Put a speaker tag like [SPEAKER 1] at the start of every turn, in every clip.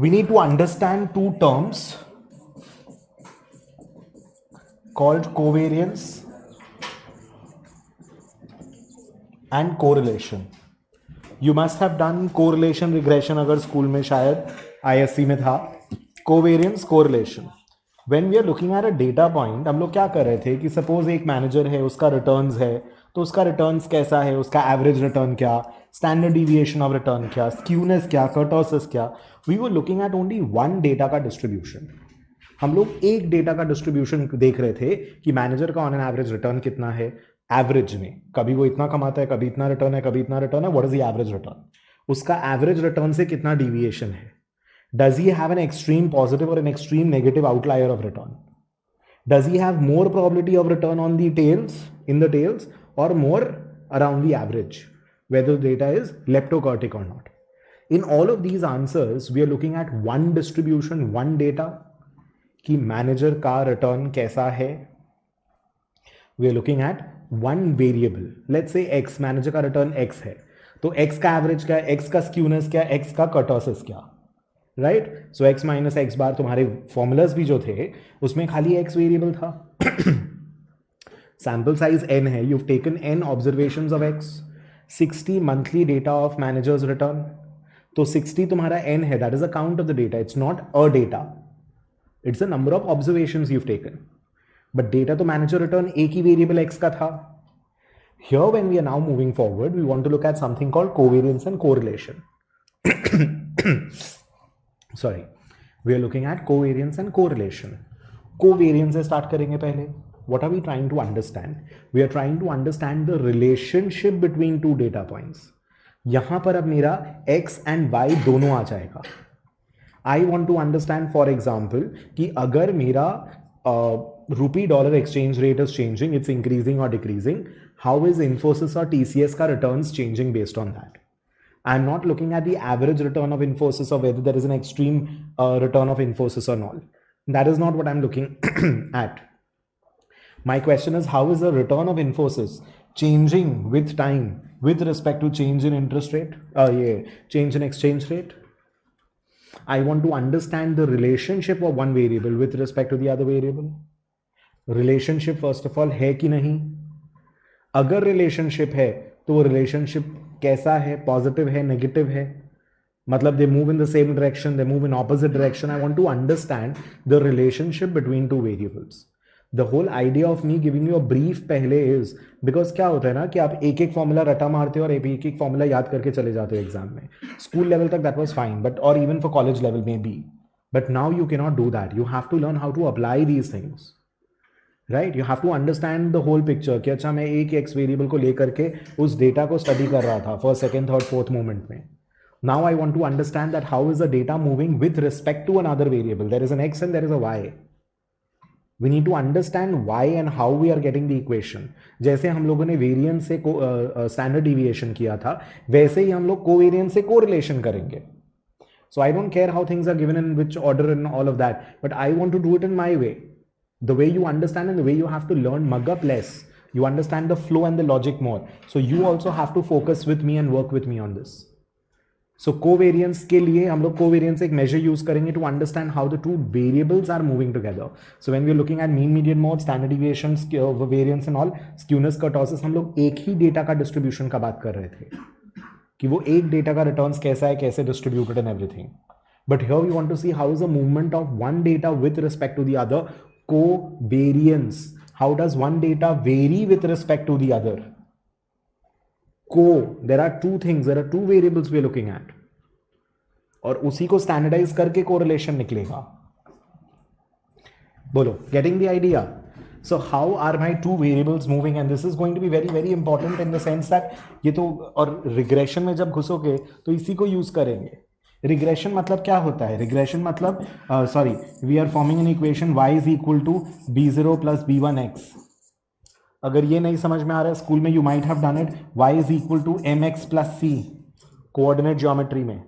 [SPEAKER 1] We need to understand two terms called covariance and correlation. You must have done correlation regression अगर school में शायद ISC में था. Covariance correlation. When we are looking at a data point, हम लोग क्या कर रहे थे कि सपोज एक मैनेजर है, उसका रिटर्न्स है, तो उसका रिटर्न्स कैसा है, उसका एवरेज रिटर्न क्या, स्टैंडर्ड डिविएशन ऑफ रिटर्न क्या, स्क्यूनेस क्या, कर्टोसिस क्या. We were looking at only one data का डिस्ट्रीब्यूशन. हम लोग एक डेटा का डिस्ट्रीब्यूशन देख रहे थे कि मैनेजर का ऑन एन एवरेज रिटर्न कितना है. एवरेज में कभी वो इतना कमाता है, कभी इतना रिटर्न है, कभी इतना रिटर्न है. What is the average return? उसका एवरेज रिटर्न से कितना डिविएशन है. Does he have an extreme positive or an extreme negative outlier of return? Does he have more probability of return on the tails, in the tails, or more around the average, whether the data is leptokurtic or not? In all of these answers, we are looking at one distribution, one data, कि manager का return कैसा है. We are looking at one variable. Let's say x, manager का return x है. तो x का average क्या है, x का skewness क्या है, x का kurtosis क्या, राइट. सो x माइनस एक्स बार तुम्हारे फॉर्मूलाज भी जो थे उसमें खाली x वेरिएबल था. सैंपल साइज n है. You taken n observations of x, 60 monthly data of managers return. तो 60 तुम्हारा n है, that is a count of the data. It's not a data, it's a number of observations you've taken. But data तो manager return एक ही variable x का था. Here when we are now moving forward, we want to look at something called covariance and correlation. Sorry, we are looking at covariance and correlation. Covariance से start करेंगे पहले. What are we trying to understand? We are trying to understand the relationship between two data points. यहां पर अब मेरा x and y दोनों आ जाएगा. I want to understand, for example, कि अगर मेरा rupee dollar exchange rate is changing, it's increasing or decreasing, how is Infosys or TCS का returns changing based on that? I'm not looking at the average return of Infosys or whether there is an extreme return of Infosys or not. That is not what I'm looking at. My question is, how is the return of Infosys changing with time with respect to change in interest rate? Change in exchange rate. I want to understand the relationship of one variable with respect to the other variable. Relationship first of all है कि नहीं. अगर relationship है तो वो relationship कैसा है, positive है, नेगेटिव है, मतलब they move in the same direction, they move in opposite direction. I want to understand the relationship between two variables. The whole idea of me giving you a brief पहले is because क्या होता है ना कि आप एक एक formula रटा मारते हो और एक एक फॉर्मूला याद करके चले जाते हो एग्जाम में. स्कूल लेवल तक दैट वाज फाइन, बट और इवन फॉर कॉलेज लेवल में बी, but now you can not do that. You have to learn how to apply these things, right. You have to understand the whole picture कि अच्छा मैं एक x variable को लेकर के उस डेटा को स्टडी कर रहा था first, second, third, fourth moment में. Now I want to understand that how is the data moving with respect to another variable. There is an X and there is a Y. We need to understand Y and how we are getting the equation. जैसे हम लोगों ने variance से standard deviation किया था, वैसे ही हम लोग कोवेरिएंस से कोरिलेशन करेंगे. So I don't care how things are given in which order and all of that, but I want to do it in my way. The way you understand and the way you have to learn, mug up less. You understand the flow and the logic more. So you also have to focus with me and work with me on this. So covariance के लिए हम लोग covariance एक measure use करेंगे to understand how the two variables are moving together. So when we are looking at mean, median, mode, standard deviation, variance and all, skewness, kurtosis, हम लोग एक ही data का distribution का बात कर रहे थे कि वो एक data का returns कैसा है, कैसे distributed and everything. But here we want to see how is the movement of one data with respect to the other. Covariance. How does one data vary with respect to the other? There are two things, there are two variables we are looking at. और उसी को standardize करके correlation निकलेगा. बोलो, getting the idea? So how are my two variables moving? And this is going to be very very important in the sense that ये तो और regression में जब घुसोगे तो इसी को use करेंगे. रिग्रेशन मतलब क्या होता है? रिग्रेशन मतलब sorry, we are forming an equation y is equal to b0 plus b1x. अगर ये नहीं समझ में आ रहा है, स्कूल में you might have done it. y is equal to mx plus c coordinate geometry में,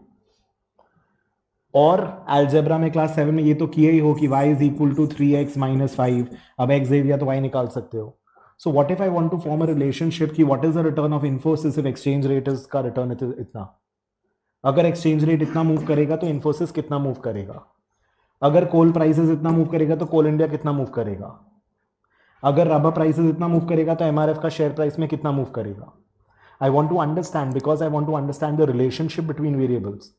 [SPEAKER 1] और अलजेब्रा में क्लास 7 में ये तो किए ही हो कि y is equal to 3x minus 5. अब x दे दिया तो y निकाल सकते हो. So what if I want to form a relationship कि what is the return of Infosys if exchange rate का रिटर्न इतना. अगर एक्सचेंज रेट इतना मूव करेगा तो इन्फोसिस कितना मूव करेगा, अगर कोल प्राइसेस इतना मूव करेगा तो कोल इंडिया कितना मूव करेगा, अगर रबर प्राइसेस इतना मूव करेगा तो एमआरएफ का शेयर प्राइस में कितना मूव करेगा. I want to understand because I want to understand the relationship between variables.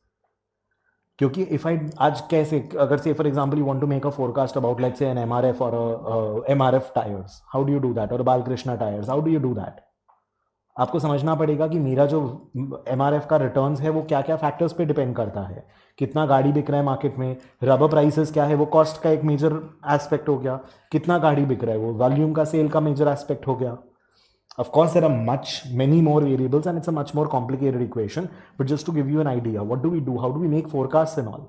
[SPEAKER 1] क्योंकि इफ आई आज कैसे, अगर से for example you want to make a forecast about let's say an MRF और MRF tyres, how do you do that, और Balkrishna tyres, how do you do that. आपको समझना पड़ेगा कि मेरा जो एमआरएफ का रिटर्न्स है वो क्या क्या फैक्टर्स पे डिपेंड करता है. कितना गाड़ी बिक रहा है मार्केट में, रबर प्राइसेस क्या है, वो कॉस्ट का एक मेजर एस्पेक्ट हो गया. कितना गाड़ी बिक रहा है, वो वॉल्यूम का सेल का मेजर एस्पेक्ट हो गया. Of course, there are many more variables, and it's a much more complicated equation. But just to give you an idea, what do we do? How do we make forecasts and all?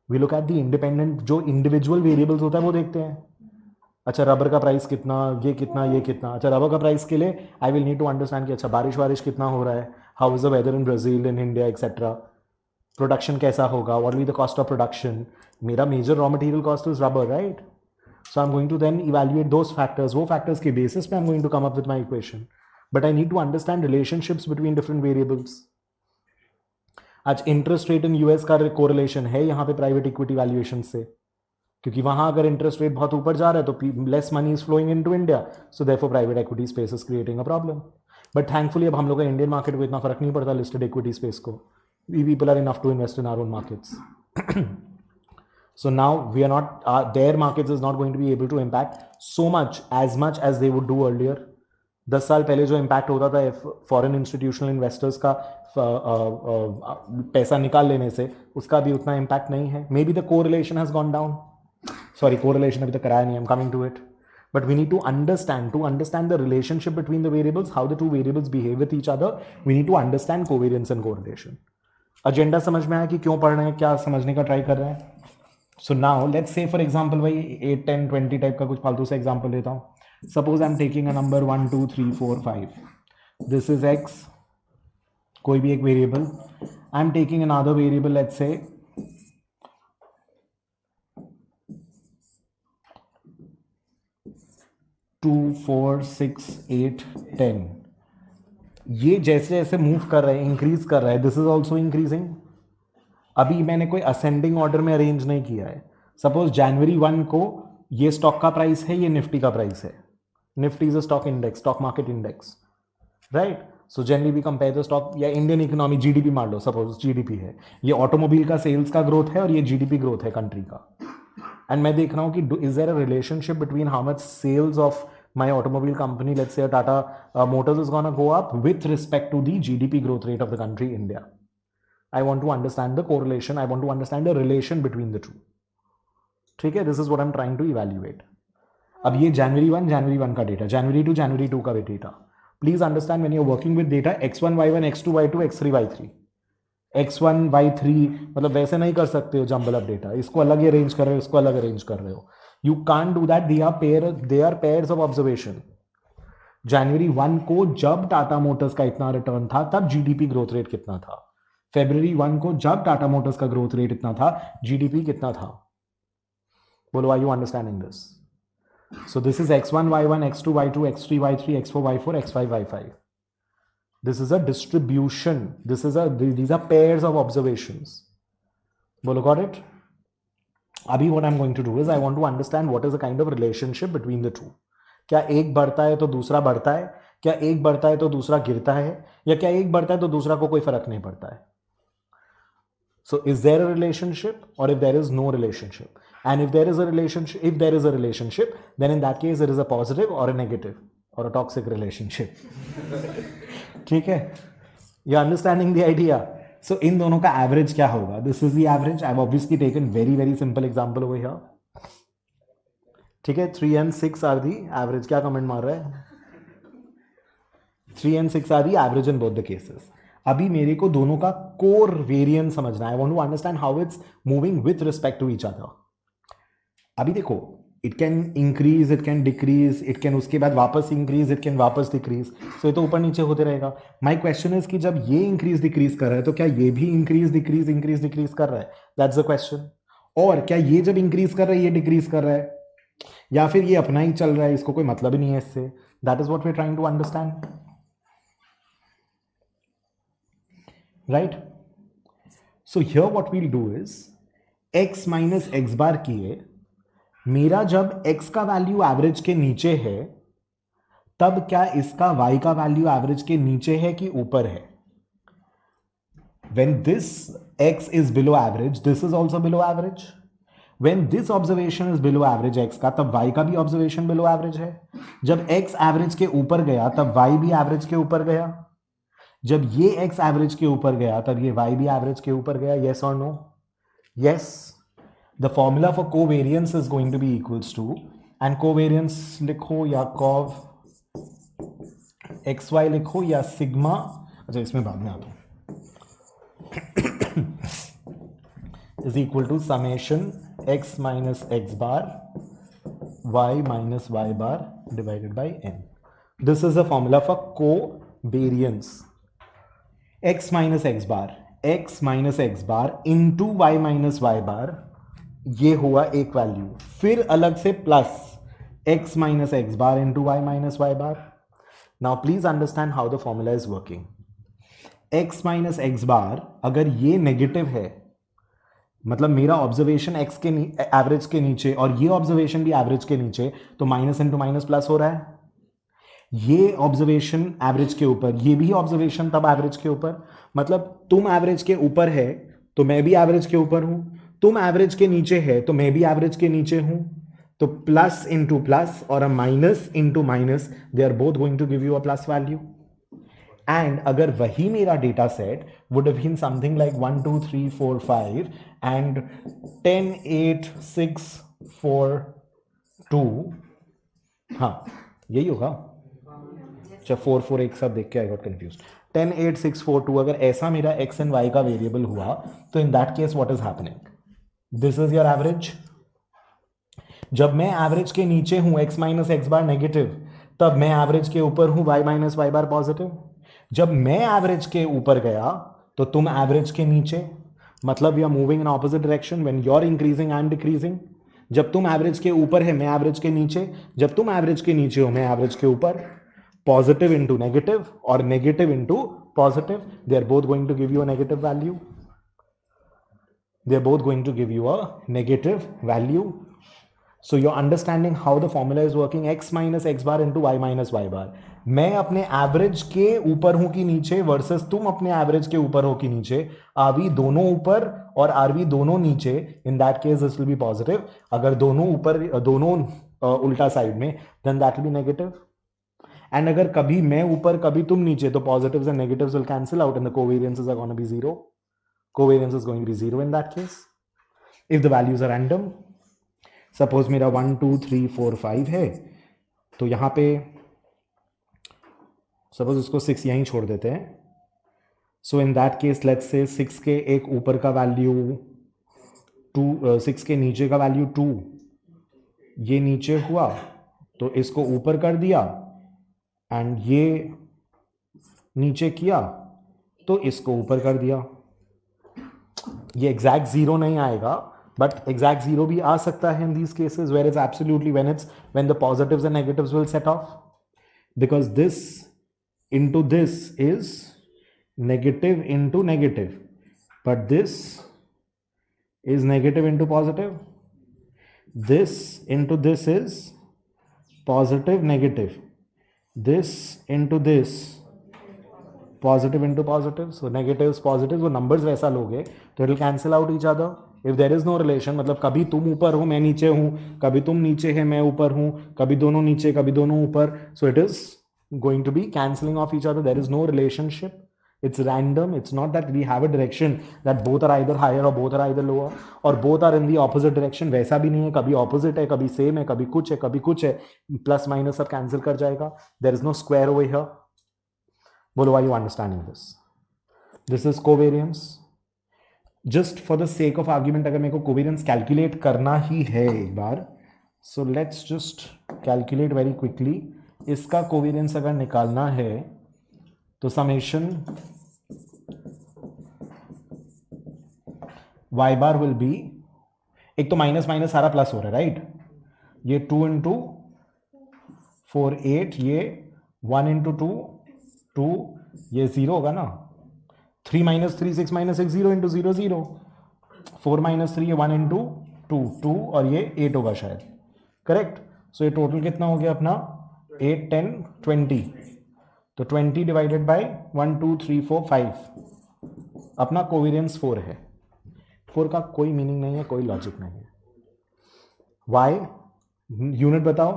[SPEAKER 1] We look at the independent, जो individual variables होता है वो देखते हैं. अच्छा rubber का price कितना, ये कितना, ये कितना. अच्छा रबर का प्राइस के लिए I will need to understand कि अच्छा बारिश वारिश कितना हो रहा है, how is the weather in Brazil, in India etcetera. Production कैसा होगा, what will be the cost of production. मेरा major raw material cost is rubber, right. So I'm going to then evaluate those factors. वो factors के basis पे I'm going to come up with my equation. But I need to understand relationships between different variables. आज interest rate in US का correlation है यहाँ पे private equity valuation से, क्योंकि वहाँ अगर interest rate बहुत ऊपर जा रहा है तो less money is flowing into India. So therefore private equity space is creating a problem. But thankfully अब हम लोग का Indian market को इतना फर्क नहीं पड़ता listed equity space को. We people are enough to invest in our own markets. So now we are not, their markets is not going to be able to impact so much as they would do earlier. 10 साल पहले जो impact होता था foreign institutional investors का पैसा निकाल लेने से, उसका भी उतना impact नहीं है. Maybe the correlation has gone down. Sorry, correlation अभी तक कराया नहीं, I'm coming to it. But we need to understand the relationship between the variables, how the two variables behave with each other. We need to understand covariance and correlation. Agenda समझ में आया कि क्यों पढ़ रहे हैं, क्या समझने का ट्राई कर रहे हैं. So now let's say for example भाई 8, 10, 20 टाइप का कुछ फालतू से एग्जांपल लेता हूँ. Suppose I'm taking a number 1, 2, 3, 4, 5. This is x, कोई भी एक variable. I'm taking another variable, let's say 2, 4, 6, 8, 10. ये जैसे जैसे मूव कर रहा है, इंक्रीज कर रहा है, दिस इज ऑल्सो इंक्रीजिंग. अभी मैंने कोई असेंडिंग ऑर्डर में अरेंज नहीं किया है. सपोज जनवरी 1 को ये स्टॉक का प्राइस है, ये निफ्टी का प्राइस है. Nifty is a stock index, stock market index, right. So generally we compare the stock या इंडियन इकोनॉमी, जीडीपी मान लो, सपोज जीडीपी है, ये ऑटोमोबाइल का सेल्स का ग्रोथ है और ये जीडीपी ग्रोथ है कंट्री का. एंड मैं देख रहा हूँ कि is there a relationship between how much sales of my automobile company, let's say Tata Motors, is going to go up with respect to the GDP growth rate of the country India. I want to understand the correlation. I want to understand the relation between the two. ठीक है, this is what I'm trying to evaluate. अब ये जनवरी 1 का data, जनवरी 2 जनवरी 2 का data. Please understand when you're working with data x1 y1 x2 y2 x3 y3. x1 y3 मतलब वैसे नहीं कर सकते हो जंबल अप डेटा. इसको अलग अरेंज कर रहे हो, इसको अलग अरेंज कर रहे हो. You can't do that. They are pairs of observation. जनवरी 1 को जब टाटा मोटर्स का इतना रिटर्न था तब जीडीपी ग्रोथ रेट कितना था. फरवरी 1 को जब टाटा मोटर्स का ग्रोथ रेट इतना था, जीडीपी कितना था. बोलो, are you understanding this? So this is x1 y1 x2 y2 x3 y3 x4 y4 x5 y5. This is a distribution. These are pairs of observations. बोलो, got it? अभी what I'm going to do is I want to understand what is the kind of relationship between the two. क्या एक बढ़ता है तो दूसरा बढ़ता है, क्या एक बढ़ता है तो दूसरा गिरता है, या क्या एक बढ़ता है तो दूसरा को कोई फर्क नहीं पड़ता है. So is there a relationship, or if there is no relationship? And if there is a relationship, then in that case there is a positive or a negative or a toxic relationship. ठीक है? You're understanding the idea? So इन दोनों का average क्या होगा? This is the average. I have obviously taken very simple example over here. ठीक है, 3 and 6 are the average. क्या comment मार रहा है? 3 and 6 are the average in both the cases. अभी मेरे को दोनों का कोर वेरिएंस समझना है. I want to understand how it's moving with respect to each other. अभी देखो, it can increase, it can decrease, it can उसके बाद वापस इंक्रीज, इट कैन वापस डिक्रीज. सो ये तो ऊपर नीचे होते रहेगा. माय क्वेश्चन इज कि जब ये इंक्रीज डिक्रीज कर रहा है तो क्या ये भी इंक्रीज डिक्रीज कर रहा है? That's the question. और क्या ये जब इंक्रीज कर रहा है ये डिक्रीज कर रहा है, या फिर ये अपना ही चल रहा है, इसको कोई मतलब ही नहीं है इससे? That is what we are trying to understand, right? So here what we'll do is x minus x bar किए, मेरा जब x का वैल्यू एवरेज के नीचे है तब क्या इसका y का वैल्यू एवरेज के नीचे है कि ऊपर है? When this x is below average, this is also below average. When this observation is below average x का, तब y का भी observation below average है. जब x average के ऊपर गया तब y भी average के ऊपर गया. जब ये x average के ऊपर गया तब ये y भी average के ऊपर गया. Yes or no? Yes. The formula for covariance is going to be equals to, and covariance लिखो या cov xy लिखो या sigma, अच्छा इसमें बाद में आता हूँ, is equal to summation x minus x bar y minus y bar divided by n. This is the formula for covariance. X minus x bar into y minus y bar, ये हुआ एक value, फिर अलग से plus x minus x bar into y minus y bar. Now please understand how the formula is working. x minus x bar अगर ये negative है, मतलब मेरा ऑब्जर्वेशन x के एवरेज के नीचे और ये ऑब्जर्वेशन भी एवरेज के नीचे, तो माइनस इंटू माइनस प्लस हो रहा है. ये ऑब्जर्वेशन एवरेज के ऊपर, ये भी ऑब्जर्वेशन तब एवरेज के ऊपर, मतलब तुम एवरेज के ऊपर है तो मैं भी एवरेज के ऊपर हूं, तुम एवरेज के नीचे है तो मैं भी एवरेज के नीचे हूं. तो प्लस इंटू प्लस और a minus into minus, they are both going to give you a plus value. And अगर वही मेरा data set would have been something like 1 2 3 4 5 and 10 8 6 4 2, हाँ यही होगा. अच्छा 4 4 एक साथ देख के आई गॉट कंफ्यूज. 10 8 6 4 2 अगर ऐसा मेरा x एंड y का वेरिएबल हुआ तो इन that case what is happening, this is your average. जब मैं एवरेज के नीचे हूं x माइनस एक्स बार नेगेटिव, तब मैं एवरेज के ऊपर हूं y माइनस वाई बार पॉजिटिव. जब मैं एवरेज के ऊपर गया तो तुम एवरेज के नीचे, मतलब we are moving in opposite direction. When you are increasing I am decreasing. जब तुम एवरेज के ऊपर है मैं एवरेज के नीचे, जब तुम एवरेज के नीचे हो मैं एवरेज के ऊपर. पॉजिटिव इंटू नेगेटिव और negative into positive, they are both going to give you a negative value. They are both going to give you a negative value. So you're understanding how the formula is working. X minus x bar into y minus y bar. मैं अपने average के ऊपर हूं कि नीचे versus तुम अपने average के ऊपर हो कि नीचे. आर वी दोनों ऊपर और आर वी दोनों नीचे, in that case this will be positive. अगर दोनों ऊपर दोनों उल्टा साइड में, then that will be negative. And अगर कभी मैं ऊपर कभी तुम नीचे, तो positives and negatives will cancel out and the covariances are gonna be zero. Covariance is going to be zero in that case if the values are random. Suppose मेरा 1 2 3 4 5 है, तो यहां पे सपोज इसको 6 यहीं छोड़ देते हैं. So in that case let's say 6 के एक ऊपर का वैल्यू 2, 6 के नीचे का वैल्यू 2, ये नीचे हुआ तो इसको ऊपर कर दिया, एंड ये नीचे किया तो इसको ऊपर कर दिया. ये एग्जैक्ट जीरो नहीं आएगा, but exact zero भी आ सकता है in these cases, where it's absolutely when the positives and negatives will set off, because this into this is negative into negative, but this is negative into positive, this into this is positive negative, this into this positive into positive. So negatives positives, वो numbers वैसा लोगे तो it will cancel out each other. If there is no relation, मतलब कभी तुम ऊपर हो मैं नीचे हूं, कभी तुम नीचे है मैं ऊपर हूं, कभी दोनों नीचे कभी दोनों ऊपर, so it is going to be cancelling off each other. There is no relationship. It's random. It's not that we have a direction that both are either higher or both are either lower or both are in the opposite direction. वैसा भी नहीं है, कभी opposite है, कभी same है, कभी कुछ है, कभी कुछ है. प्लस माइनस सब कैंसिल कर जाएगा. There is no square over here. बोलो, are you understanding this? This is covariance. Just for the sake of argument, अगर मेरे को covariance calculate करना ही है एक बार, so let's just calculate very quickly. इसका covariance अगर निकालना है तो summation y bar will be, एक तो माइनस माइनस सारा प्लस हो रहा है राइट. ये 2 इंटू 4 8, ये 1 इंटू 2 2, ये 0 होगा ना. 3 minus 3 6 minus 6 0 into 0 0, 4 minus 3 1 into 2 2 और ये 8 होगा शायद, करेक्ट. सो ये टोटल कितना हो गया अपना 8 10 20, तो 20 डिवाइडेड बाय 1 2 3 4 5, अपना कोवेरियंस 4 है. 4 का कोई मीनिंग नहीं है, कोई लॉजिक नहीं है. वाई? यूनिट बताओ.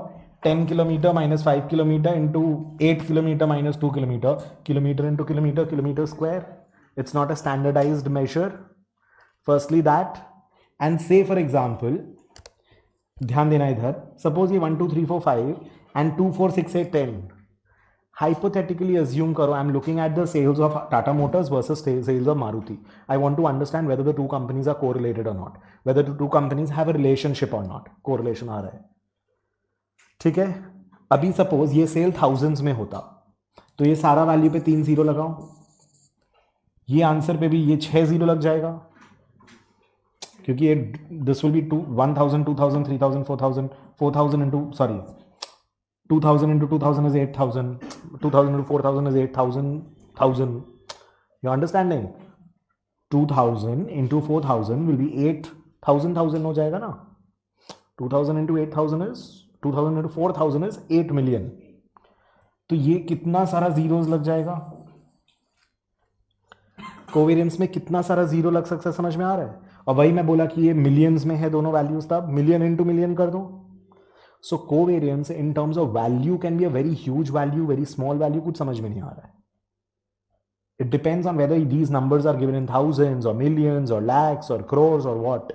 [SPEAKER 1] 10 kilometre minus 5 kilometre into 8 kilometre minus 2 kilometre, kilometre into kilometre, kilometre square. It's not a standardized measure. Firstly that, and say for example, ध्यान देना इधर, suppose ये 1 2 3 4 5 and 2 4 6 8 10. Hypothetically assume करो I'm looking at the sales of Tata Motors versus sales of Maruti. I want to understand whether the two companies are correlated or not, whether the two companies have a relationship or not. Correlation आ रहा है, ठीक है. अभी suppose ये cell thousands में होता, तो ये सारा वैल्यू पे 3 जीरो लगाओ, ये आंसर पे भी ये 6 जीरो लग जाएगा, क्योंकि ये this will B 1000 2000 3000 4000 4000 into sorry 2000 into 2000 is 8000, 2000 into 4000 is 8000 1000. You understanding? 2000 into 4000 will be 8000 1000 हो जाएगा ना. 2000 into 8000 is 2000 into 4000 is 8 million. तो ये कितना सारा जीरोस लग जाएगा, कोवेरियंस में कितना सारा जीरो लग सकता है, समझ में आ रहा है. और वही मैं बोला कि ये मिलियंस में है दोनों वैल्यूज, तब मिलियन इनटू मिलियन कर दो. So covariance in terms of value can be a very huge value, very small value, कुछ समझ में नहीं आ रहा है. It depends on whether these numbers are given in thousands और मिलियंस और लैक्स और क्रोर्स और व्हाट,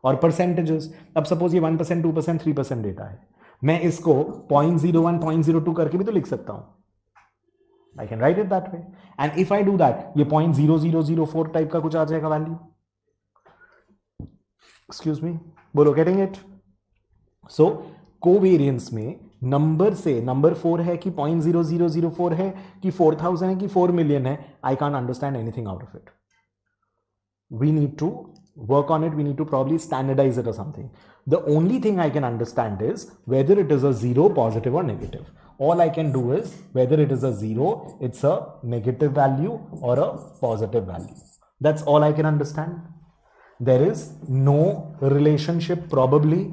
[SPEAKER 1] और परसेंटेजेस. अब सपोज ये 1% 2% 3% डेटा है, मैं इसको 0.01 0.02 करके भी तो लिख सकता हूं. I can write it that way. And if I do that, ये 0.0004 टाइप का कुछ आ जाएगा वैल्यू. Excuse me, बोलो, getting it? So कोवेरियंस में नंबर से नंबर 4 है कि 0.0004 है कि 4000 है कि 4 मिलियन है, I can't understand anything out of it. We need to work on it. We need to probably standardize it or something. The only thing I can understand is whether it is a zero, positive or negative. All I can do is whether it is a zero, it's a negative value or a positive value. That's all I can understand. There is no relationship probably.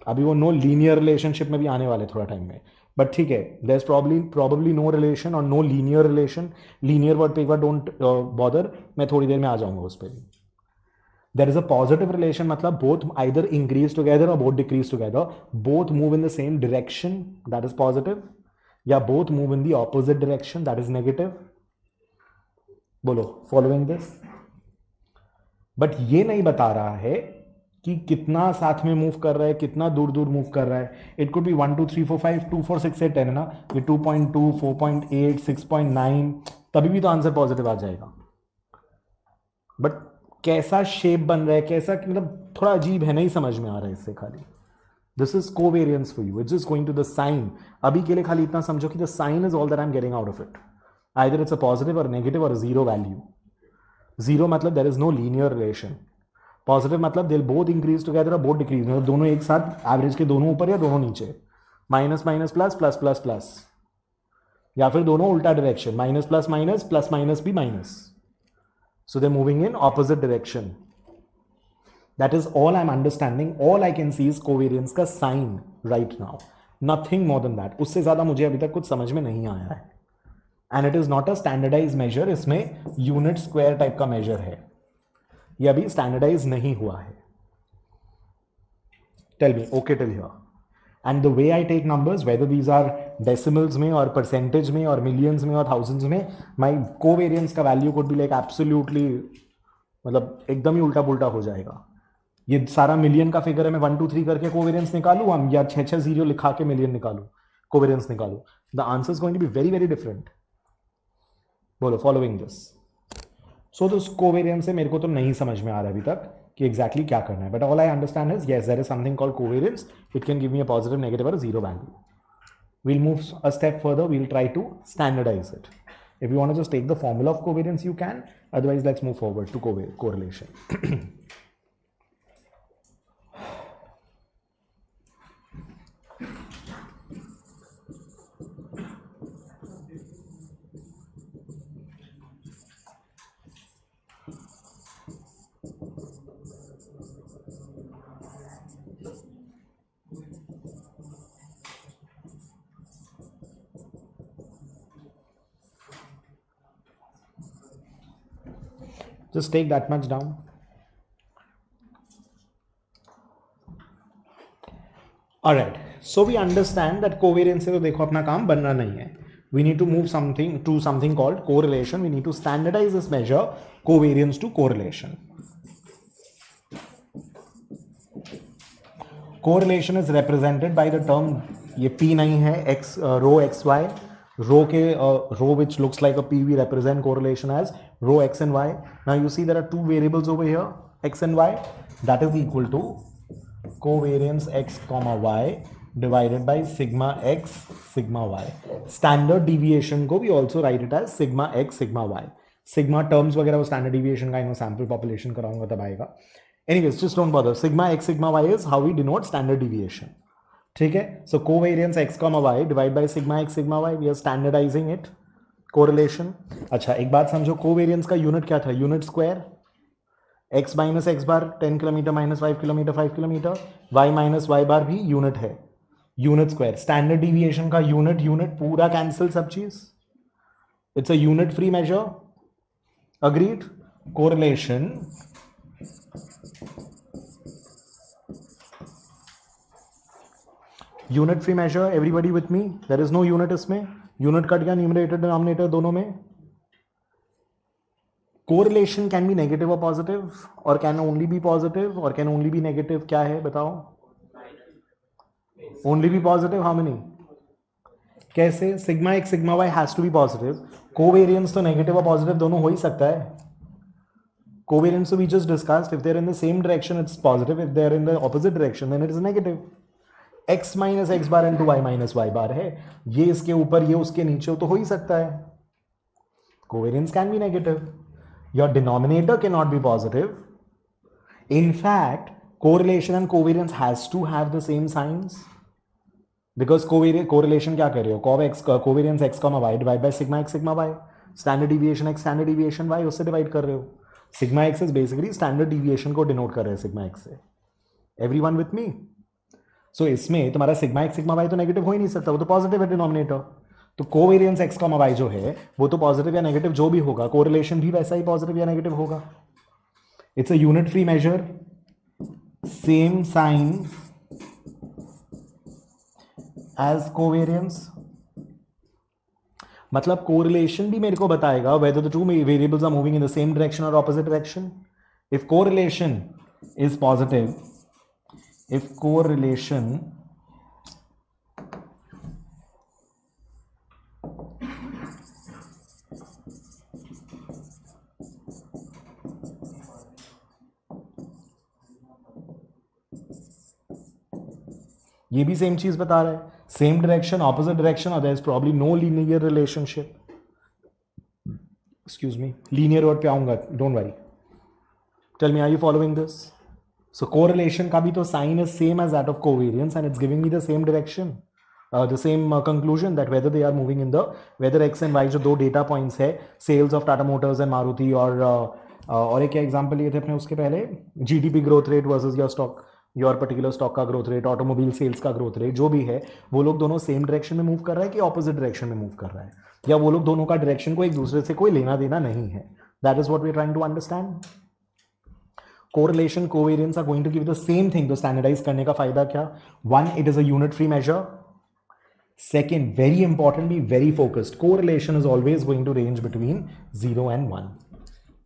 [SPEAKER 1] अभी वो no linear relationship में भी आने वाले थोड़ा time में, but ठीक है, there's probably no relation or no linear relation. Linear word पे एक बार don't bother, मैं थोड़ी देर में आ जाऊंगा उस पर भी. There is a positive relation, मतलब both either increase together or both decrease together, both move in the same direction, that is positive, या both move in the opposite direction, that is negative. बोलो, following this? But ये नहीं बता रहा है कि कितना साथ में मूव कर रहा है, कितना दूर दूर मूव कर रहा है. इट कुड बी 1 2 3 4 5 2 4 6 8 10 है ना, ये 2.2 4.8 6.9, तभी भी तो आंसर पॉजिटिव आ जाएगा. बट कैसा शेप बन रहा है, कैसा, मतलब थोड़ा अजीब है, नहीं समझ में आ रहा है इससे. खाली this is covariance for you. It's just going to the sign. अभी के लिए खाली इतना समझो कि the sign is all that I am getting out of it. Either it's a positive और नेगेटिव और जीरो वैल्यू. जीरो मतलब there is no linear relation. Positive मतलब दे बोथ इंक्रीज टुगेदर और बोथ डिक्रीज, मतलब दोनों एक साथ, average के दोनों ऊपर या दोनों नीचे. Minus minus plus plus plus plus, या फिर दोनों उल्टा direction, minus plus minus plus minus भी minus. So they're moving in opposite direction. That is all I'm understanding. All I can see is covariance का sign right now. Nothing more than that. उससे ज़्यादा मुझे अभी तक कुछ समझ में नहीं आया है. And it is not a standardized measure. इसमें unit square type का measure है. ये अभी standardized नहीं हुआ है. Tell me, okay till here. And the way I take numbers, whether these are decimals में और percentage में और millions में और thousands में, my covariance का value could be like absolutely, मतलब एकदम ही उल्टा पुल्टा हो जाएगा. ये सारा मिलियन का फिगर है, मैं 1 2 3 करके कोवेरियंस निकालू हम, या 6 जीरो लिखा के मिलियन निकालू, कोवेरियंस निकालू, the answer is going to be very very different. बोलो, following this. So this covariance से मेरे को तो नहीं समझ में आ रहा है अभी तक कि एग्जैक्टली क्या करना है. But all I understand is yes, there is something called covariance. It can give me a positive, negative और zero value. We'll move a step further. We'll try to standardize it. If you want to just take the formula of covariance, you can. Otherwise, let's move forward to correlation. Just take that much down. Alright, so we understand that covariance से तो देखो अपना काम बनना नहीं है. We need to move something to something called correlation. We need to standardize this measure, covariance to correlation. Correlation is represented by the term, ये P नहीं है, x rho xy, rho के rho which looks like a P, we represent correlation as rho x and y. Now you see there are two variables over here, x and y, that is equal to covariance x comma y divided by sigma x sigma y. Standard deviation को भी also write it as sigma x sigma y. Sigma terms वगैरह वो standard deviation का sample population कराऊंगा तब आएगा. Anyways, just don't bother. Sigma x sigma y is how we denote standard deviation. ठीक है? So covariance x comma y divided by sigma x sigma y, we are standardizing it. Correlation. अच्छा, एक बात समझो, covariance का unit क्या था? Unit square. x minus x bar 10 kilometre minus 5 kilometre 5 kilometre. y minus y bar भी unit है. Unit square. Standard deviation का यूनिट पूरा कैंसिल, सब चीज. It's a unit free measure. Agreed. Correlation unit free measure. Everybody with me? There is no unit इसमें. Unit कट गया numerator denominator दोनों में. कोरिलेशन कैन बी नेगेटिव और पॉजिटिव, और कैन ओनली बी पॉजिटिव, और कैन ओनली बी नेगेटिव. क्या है बताओ? Only be positive. How many? कैसे? Sigma X sigma Y has to be positive. Covariance तो नेगेटिव और पॉजिटिव दोनों हो ही सकता है. कोवेरियंस तो we just discussed. If they are in the same direction it's positive, if they are in the opposite direction then it is negative. X minus x bar into Y minus Y bar है. ये इसके ऊपर, ये उसके नीचे, तो हो ही सकता है. Covariance can be negative. Your denominator can not be positive. In fact correlation and covariance has to have the same signs. Because correlation क्या कर रहे हो? Covariance X comma Y divide by sigma X sigma Y. Standard deviation X standard deviation Y, उससे divide कर रहे हो. Sigma X is basically standard deviation को denote कर रहे हैं सिग्मा एक्स से. Everyone with me? सो इसमें तुम्हारा सिग्मा एक्स सिग्मा वाई तो नेगेटिव हो ही नहीं सकता, वो तो पॉजिटिव है डिनोमिनेटर. तो कोवेरियंस एक्स कॉमा वाई जो है वो तो पॉजिटिव या नेगेटिव जो भी होगा, कोरिलेशन भी वैसा ही पॉजिटिव या नेगेटिव होगा. It's a unit free measure. Same sign as covariance. मतलब correlation भी मेरे को बताएगा whether the two variables are moving in the same direction or opposite direction. If correlation is positive, if correlation ये भी same चीज बता रहा है. Same direction, opposite direction, or there is probably no linear relationship. Excuse me. Linear word पे आऊंगा. Don't worry. Tell me, are you following this? So correlation का भी तो sign is same as that of covariance, and it's giving me the same direction, the same conclusion that whether they are moving in the, whether x and y जो दो data points है, sales of Tata Motors and Maruti, और एक क्या example लिए थे अपने उसके पहले, GDP growth rate versus your stock, your particular stock का ग्रोथ रेट, ऑटोमोबाइल सेल्स का ग्रोथ रेट, जो भी है वो लोग दोनों सेम डायरेक्शन में मूव कर रहा है कि ऑपोजिट डायरेक्शन में मूव कर रहा है, या वो लोग दोनों का डायरेक्शन को एक दूसरे से कोई लेना देना नहीं है. That is what we are trying to understand. Correlation covariance are going to give the same thing. तो स्टैंडर्डाइज करने का फायदा क्या? One, it is a unit free measure. Second, very important, be very focused. Correlation is always going to range between 0 and 1.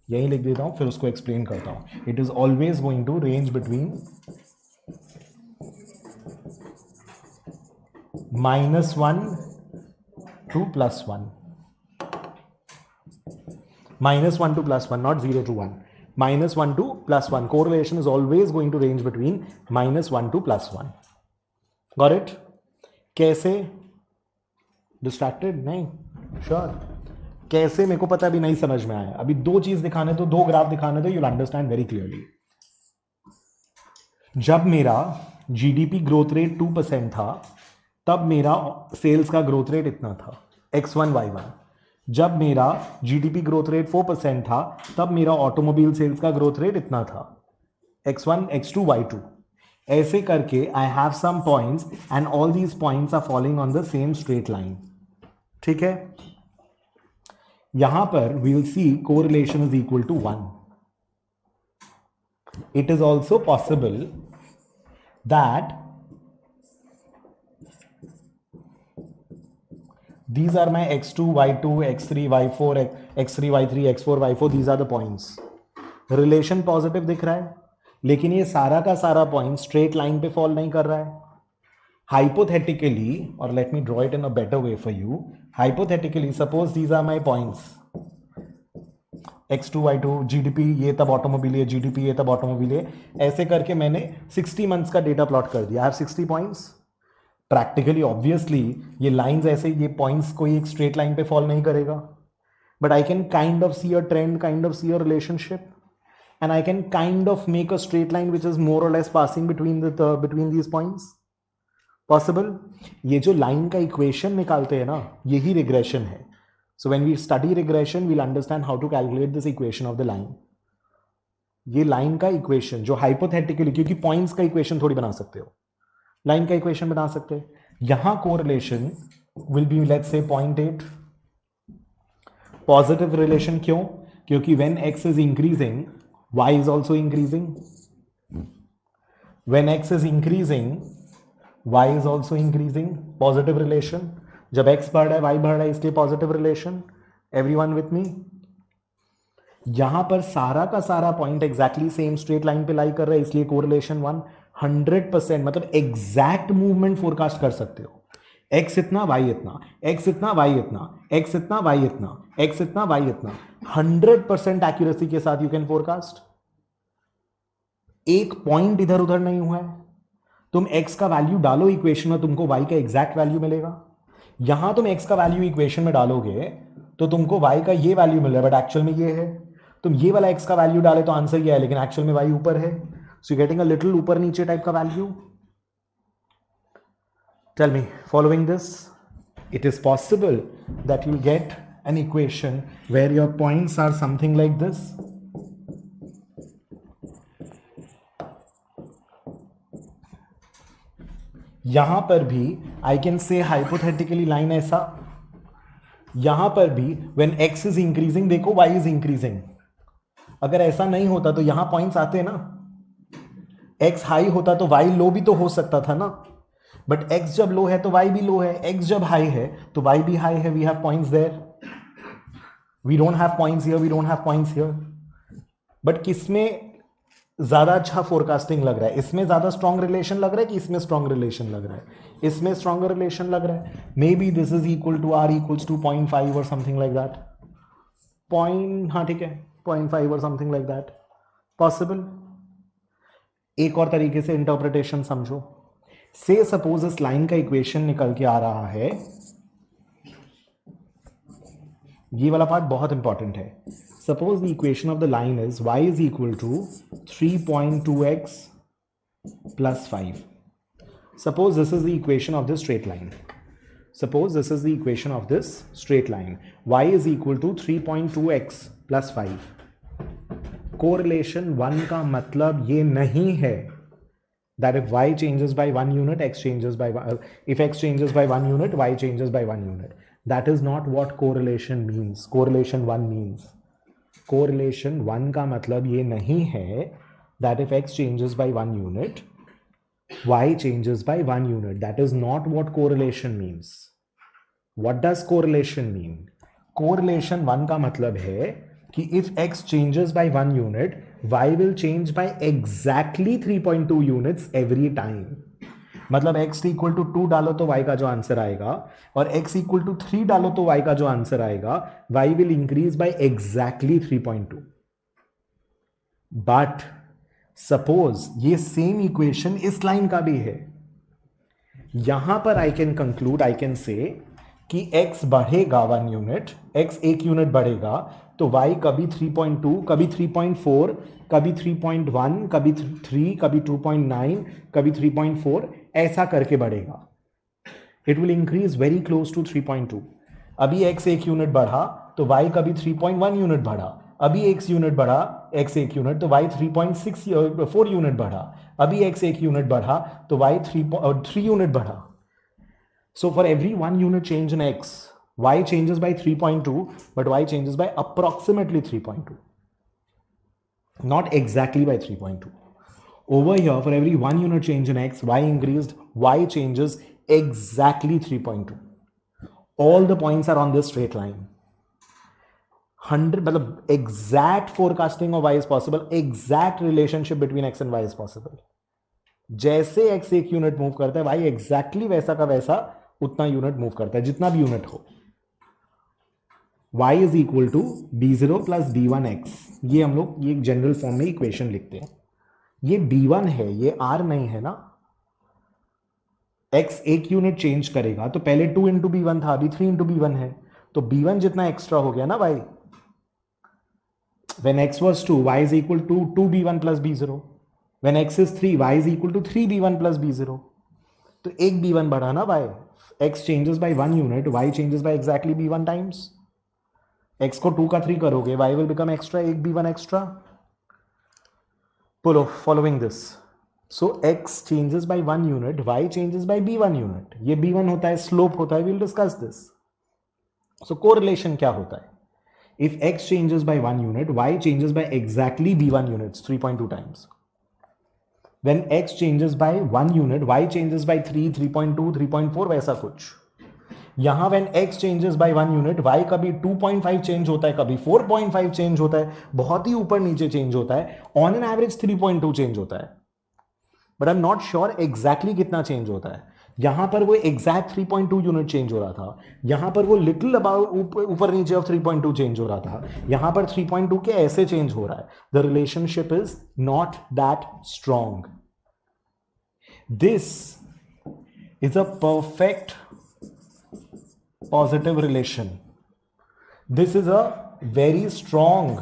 [SPEAKER 1] यही लिख देता हूं, फिर उसको एक्सप्लेन करता हूं. It is always going to range between -1 to +1. -1 to +1, not 0 to 1. -1 to +1. Correlation is always going to range between -1 to +1. Got it? कैसे? Distracted? नहीं? Sure. कैसे मेरे को पता अभी नहीं समझ में आया. अभी दो चीज दिखाने दो, दो ग्राफ दिखाने दो, you'll understand very clearly. जब मेरा GDP ग्रोथ रेट 2% था तब मेरा सेल्स का ग्रोथ रेट इतना था, x1 y1. जब मेरा GDP ग्रोथ रेट 4% था तब मेरा ऑटोमोबाइल सेल्स का ग्रोथ रेट इतना था, x1 x2 y2. ऐसे करके I have some points and all these points are following on the same straight line. ठीक है. यहां पर we will see correlation is equal to 1. It is also possible that these are my x2, y2, x3, y4, x3, y3, x4, y4. These are the points. Relation positive दिख रहा है, लेकिन ये सारा का सारा पॉइंट स्ट्रेट लाइन पे fall नहीं कर रहा है. Hypothetically, or let me draw it in a better way for you. Hypothetically, suppose these are my points. X2, Y2, GDP ये तब ऑटोमोबाइल है, GDP ये तब ऑटोमोबाइल है. ऐसे करके मैंने 60 मंथ्स का डेटा प्लॉट कर दिया. I have 60 points. Practically obviously ये लाइंस ऐसे, ये पॉइंट्स कोई एक स्ट्रेट लाइन पे फॉल नहीं करेगा, but I can kind of see a trend, kind of see a relationship, and I can kind of make a straight line which is more और less passing between these points. Possible. ये जो line का equation निकालते हैं ना, यही regression है. So when we study regression we'll understand how to calculate this equation of the line. ये लाइन का इक्वेशन जो हाइपोथेटिकली, क्योंकि पॉइंट्स का इक्वेशन थोड़ी बना सकते हो, लाइन का इक्वेशन बना सकते हैं. यहां correlation will be let's say 0.8. Positive relation क्यों? क्योंकि when x is increasing y is also increasing. When x is increasing y is also increasing. Positive relation. जब x बढ़ रहा है y बढ़ रहा है, इसलिए पॉजिटिव रिलेशन. एवरीवन विथ मी? यहां पर सारा का सारा point exactly same straight line पे लाई कर रहा है, इसलिए कोरिलेशन 100%. मतलब एग्जैक्ट मूवमेंट फोरकास्ट कर सकते हो. x इतना y इतना, x इतना y इतना, x इतना y इतना, x इतना y इतना. 100% एक्यूरेसी के साथ यू कैन फोरकास्ट. एक पॉइंट इधर उधर नहीं हुआ है. तुम x का वैल्यू डालो इक्वेशन में, तुमको y का एग्जैक्ट वैल्यू मिलेगा. यहां तुम x का वैल्यू इक्वेशन में डालोगे तो तुमको y का ये वैल्यू मिल रहा है, बट एक्चुअल में ये है. तुम ये वाला x का वैल्यू डाले तो आंसर ये है, लेकिन एक्चुअल में y ऊपर है. So you getting a little ऊपर नीचे टाइप का value. Tell me, following this, it is possible that you get an equation where your points are something like this. यहां पर भी I can say hypothetically line ऐसा. यहां पर भी when x is increasing देखो y is increasing. अगर ऐसा नहीं होता तो यहां पॉइंट्स आते ना. x हाई होता तो y लो भी तो हो सकता था ना. बट x जब लो है तो y भी लो है, x जब हाई है तो y भी हाई है. We have points there. We don't have points here, we don't have points here. But किसमें ज्यादा अच्छा फोरकास्टिंग लग रहा है? इसमें ज्यादा स्ट्रॉन्ग रिलेशन लग रहा है कि इसमें स्ट्रॉन्ग रिलेशन लग रहा है? इसमें स्ट्रॉन्गर रिलेशन लग रहा है. Maybe this is equal to r equals to 0.5 और समथिंग लाइक दैट. हाँ ठीक है, 0.5 और समथिंग लाइक दैट. पॉसिबल. एक और तरीके से इंटरप्रिटेशन समझो. से सपोज इस लाइन का इक्वेशन निकल के आ रहा है, ये वाला पार्ट बहुत इंपॉर्टेंट है. Suppose the equation of the line is y is equal to 3.2x plus 5. Suppose this is the equation of this straight line. Suppose this is the equation of this straight line. y is equal to 3.2x plus 5. Correlation 1 का मतलब ये नहीं है that if y changes by 1 unit, x changes by if x changes by 1 unit, y changes by 1 unit. That is not what correlation means. Correlation 1 means. Correlation 1 का मतलब ये नहीं है that if x changes by 1 unit, y changes by 1 unit. That is not what correlation means. What does correlation mean? Correlation 1 का मतलब है कि if x changes by 1 unit, y will change by exactly 3.2 units every time. मतलब x equal to 2 डालो तो y का जो answer आएगा, और x इक्वल टू 3 डालो तो y का जो आंसर आएगा, y will increase by exactly 3.2. But suppose ये सेम इक्वेशन इस लाइन का भी है. यहां पर I can conclude, I can से कि x बढ़ेगा 1 यूनिट, x 1 यूनिट बढ़ेगा तो y कभी 3.2, कभी 3.4, कभी 3.1, कभी 3, कभी 2.9, कभी 3.4, ऐसा करके बढ़ेगा. It will increase very close to 3.2. अभी x 1 यूनिट बढ़ा तो y कभी 3.1 यूनिट बढ़ा. अभी x यूनिट बढ़ा, x 1 यूनिट तो y 3.4 यूनिट बढ़ा. अभी x 1 यूनिट बढ़ा तो y 3 यूनिट बढ़ा. So for every 1 unit change in x, y changes by 3.2, but y changes by approximately 3.2. not exactly by 3.2. Over here, for every 1 unit change in x, y increased, y changes exactly 3.2. All the points are on this straight line. 100, मतलब exact forecasting of y is possible, exact relationship between x and y is possible. जैसे x एक unit move करता है, y exactly वैसा का वैसा उतना unit move करता है, जितना भी यूनिट हो. y is equal to b0 plus b1x. ये हम लोग ये जनरल फॉर्म में इक्वेशन लिखते हैं. ये b1 है, ये r नहीं है ना. x एक यूनिट चेंज करेगा तो पहले 2 इंटू b1 था, अभी 3 इंटू b1 है, तो b1 जितना एक्स्ट्रा हो गया ना y. When x was 2, y is equal to 2b1 plus b0. When x is 3, y is equal to 3b1 plus b0. तो एक b1 बढ़ा ना y. x changes by 1 unit, y changes by exactly b1 times. x को 2 का 3 करोगे, y will become extra, एक b1 extra. Following this. So x changes by 1 unit, y changes by b1 unit. ये b1 होता है, slope होता है, we'll discuss this. So correlation क्या होता है? If x changes by 1 unit, y changes by exactly b1 units, 3.2 times. When x changes by 1 unit, y changes by 3, 3.2, 3.4, वैसा कुछ. यहां when x changes by 1 unit, y कभी 2.5 change होता है, कभी 4.5 चेंज होता है, बहुत ही ऊपर नीचे चेंज होता है. On an average 3.2 चेंज होता है. But I'm not sure exactly कितना चेंज होता है. यहां पर वो एग्जैक्ट 3.2 यूनिट चेंज हो रहा था, यहां पर वो लिटिल अबाउट ऊपर नीचे ऑफ 3.2 चेंज हो रहा था, यहां पर 3.2 के ऐसे चेंज हो रहा है. The relationship is not that strong. This is a perfect positive relation. This is a very strong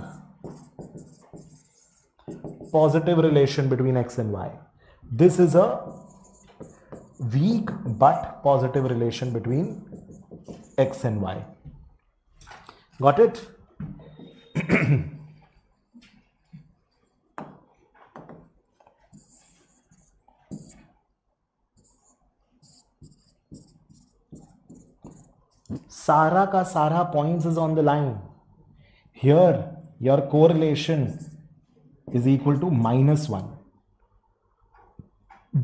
[SPEAKER 1] positive relation between X and Y. This is a weak but positive relation between x and y. Got it? सारा का सारा points is on the line. Here your correlation is equal to -1.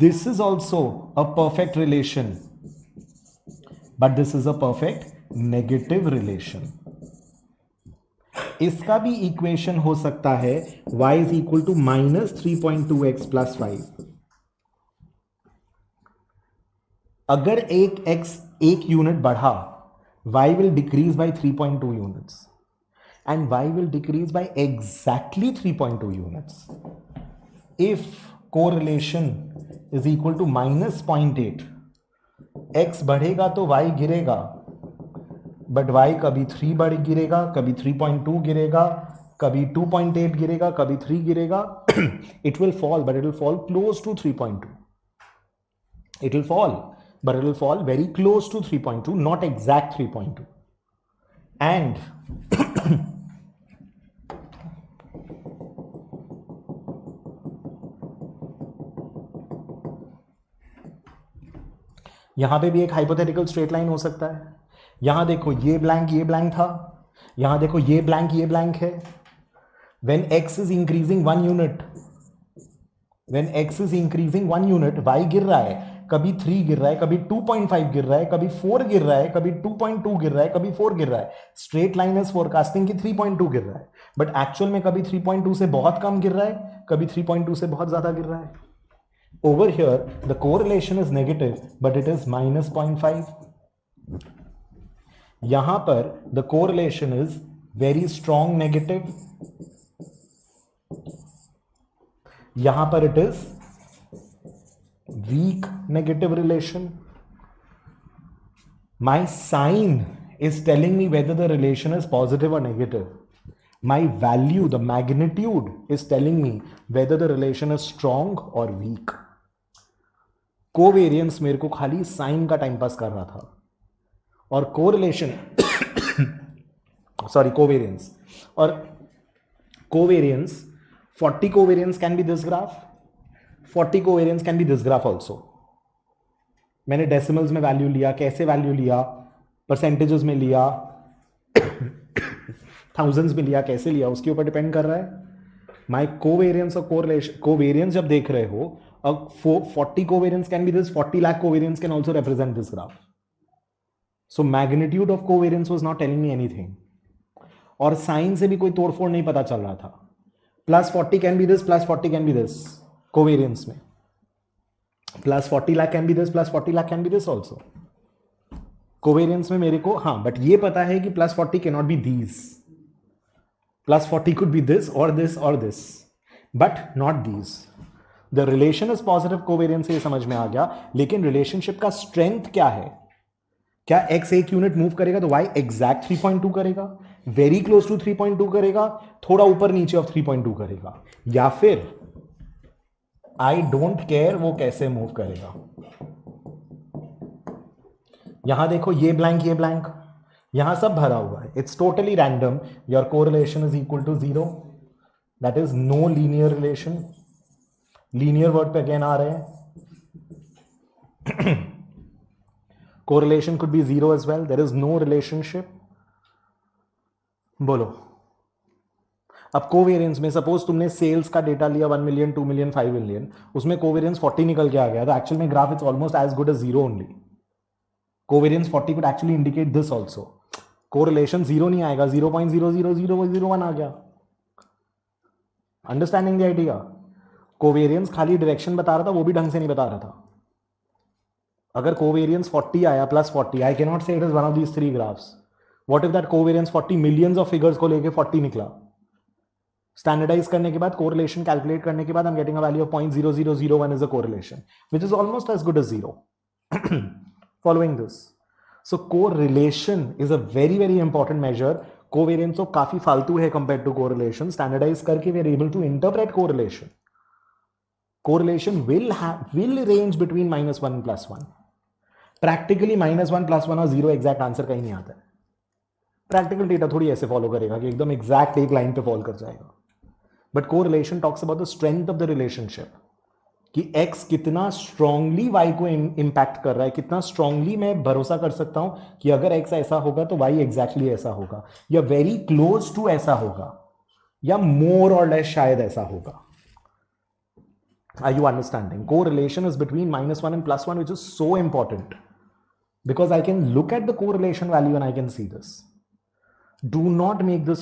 [SPEAKER 1] This is also a perfect relation, but this is a perfect negative relation. इसका भी equation हो सकता है y is equal to -3.2x plus 5. अगर एक x एक unit बढ़ा, y will decrease by 3.2 units and y will decrease by exactly 3.2 units. If correlation is equal to -0.8, x बढ़ेगा तो y गिरेगा, बट y कभी 3 बढ़ गिरेगा, कभी 3.2 गिरेगा, कभी 2.8 गिरेगा, कभी 3 गिरेगा. It will fall, but it will fall close to 3.2. It will fall, but it will fall very close to 3.2, not exact 3.2. And यहां पे भी एक हाइपोथेटिकल स्ट्रेट लाइन हो सकता है. यहां देखो ये ब्लैंक था, यहां देखो ये ब्लैंक है. When x is increasing 1 unit, when x is increasing 1 unit, y गिर रहा है, कभी 3 गिर रहा है, कभी 2.5 गिर रहा है, कभी 4 गिर रहा है, कभी 2.2 गिर रहा है, कभी 4 गिर रहा है. स्ट्रेट लाइन इज फोरकास्टिंग की 3.2 गिर रहा है, बट एक्चुअल में कभी 3.2 से बहुत कम गिर रहा है, कभी 3.2 से बहुत ज्यादा गिर रहा है. Over here, the correlation is negative, but it is -0.5. यहां पर the correlation is very strong negative. यहां पर it is weak negative relation. My sign is telling me whether the relation is positive or negative. My value, the magnitude, is telling me whether the relation is strong or weak. Covariance मेरे को खाली sign का time pass कर रहा था, और correlation sorry covariance, और covariance 40 covariance can B this graph, 40 covariance can B this graph also. मैंने डेसिमल्स में वैल्यू लिया, कैसे वैल्यू लिया, परसेंटेजेस में लिया, थाउजेंड्स में लिया, कैसे लिया, उसके ऊपर डिपेंड कर रहा है. माई कोवेरियंस और कोरिलेशन, कोवेरियंस जब देख रहे हो, 40 covariance can be this, 40 lakh covariance can also represent this graph. So magnitude of covariance was not telling me anything. और साइन से भी कोई तोड़फोड़ नहीं पता चल रहा था. +40 can be this, +40 can be this covariance में. +40 lakh can be this, +40 lakh can be this also. Covariance में मेरे को, हाँ, बट ये पता है कि +40 cannot be these. +40 could be this or this or this, but not these. The relation is positive covariance, ये समझ में आ गया. लेकिन रिलेशनशिप का स्ट्रेंथ क्या है? क्या x एक यूनिट मूव करेगा तो y एग्जैक्ट 3.2 करेगा, वेरी क्लोज टू 3.2 करेगा, थोड़ा ऊपर नीचे ऑफ 3.2 करेगा, या फिर आई डोंट केयर वो कैसे मूव करेगा. यहां देखो, ये ब्लैंक, यहां सब भरा हुआ है. It's totally random. Your correlation is equal to 0. That is no linear relation. Linear word पे अगेन आ रहे हैं. Correlation could be 0 as well. There is no relationship. बोलो, अब कोवेरियंस में सपोज तुमने सेल्स का डेटा लिया 1 मिलियन, 2 मिलियन, 5 मिलियन, उसमें कोवेरियंस 40 निकल के आ गया, तो एक्चुअल में graph is almost as good as 0 only. Covariance 40 could actually indicate this also. Correlation 0 नहीं आएगा, 0.00001 आ गया. Understanding the idea. कोवेरियंस खाली डायरेक्शन बता रहा था, वो भी ढंग से नहीं बता रहा था. अगर कोवेरियंस 40 आया, +40, आई कैन नॉट से it is one of these 3 graphs. What if that covariance 40 millions of figures को लेके 40 निकला? स्टैंडर्डाइज करने के बाद, कोरिलेशन कैलकुलेट करने के बाद, I am getting a value of 0.0001 is a correlation, which is almost as good as 0. Following this, so correlation is a very very important measure. Covariance तो काफी फालतू है compared to correlation. Standardize करके we are able to interpret correlation. Correlation will range between -1 and +1. Practically -1 +1 और 0 exact answer कहीं नहीं आता है. प्रैक्टिकल डेटा थोड़ी ऐसे फॉलो करेगा कि एकदम एग्जैक्ट एक लाइन पे फॉलो कर जाएगा. But correlation talks about the strength of the relationship, कि x कितना स्ट्रांगली y को इंपैक्ट कर रहा है, कितना स्ट्रांगली मैं भरोसा कर सकता हूं कि अगर x ऐसा होगा तो y एग्जैक्टली ऐसा होगा, या वेरी क्लोज टू ऐसा होगा, या मोर और लेस शायद ऐसा होगा. Are you understanding? Correlation is between -1 and +1, which is so important because I can look at the correlation value and I can see this. Do not make this